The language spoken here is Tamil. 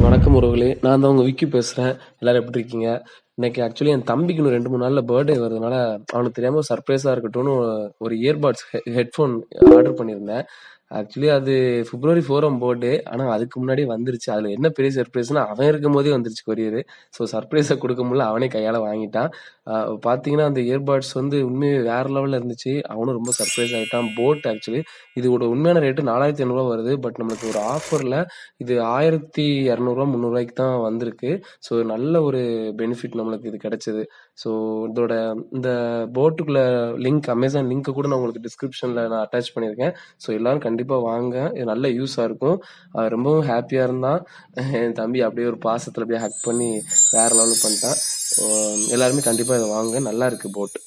வணக்கம் உறவுகளே! நான் தான் உங்க விக்கி பேசுறேன். எல்லாரும் எப்படி இருக்கீங்க? இன்னைக்கு ஆக்சுவலி என் தம்பிக்கு இன்னும் 2, 3 நாள்ல பர்த்டே வருதுனால, அவனுக்கு தெரியாம ஒரு சர்ப்ரைஸா இருக்கட்டும்னு ஒரு இயர்பாட்ஸ் ஹெட்ஃபோன் ஆர்டர் பண்ணியிருந்தேன். ஆக்சுவலி அது பிப்ரவரி 4 அவன் பர்த்டே. ஆனா அதுக்கு முன்னாடியே வந்துருச்சு. அதுல என்ன பெரிய சர்ப்ரைஸ்ன்னா, அவன் இருக்கும்போதே வந்துருச்சு கொரியரு. ஸோ சர்ப்ரைஸ குடுக்க முடியல. அவனே கையால வாங்கிட்டான். அ பார்த்தீங்கன்னா, அந்த இயர்பாட்ஸ் வந்து உண்மையாவே வேற லெவல்ல இருந்துச்சு. அவனும் ரொம்ப சர்ப்ரைஸ் ஆயிட்டான். Boat actually. இதோட உண்மையான ரேட்டு ரூ. 4,500 வருது. பட் நம்மளுக்கு ஒரு ஆஃபர்ல இது ரூ. 1,200 ரூ. 300 தான் வந்திருக்கு. ஸோ நல்ல ஒரு பெனிஃபிட் நம்மளுக்கு இது கிடைச்சது. ஸோ இதோட இந்த போட்டுக்குள்ள அமேசான் லிங்க் கூட நான் உங்களுக்கு டிஸ்கிரிப்ஷன்ல நான் அட்டாச் பண்ணியிருக்கேன். ஸோ எல்லாரும் கண்டிப்பா வாங்க. இது நல்ல யூஸா இருக்கும். ரொம்பவும் ஹாப்பியா இருந்தான். என் தம்பி அப்படியே ஒரு பாசத்துல அப்படியே ஹக் பண்ணி வேற லெவல் பண்ணிட்டான். எல்லாருமே கண்டிப்பா இதை வாங்க. நல்லா இருக்கு போட்.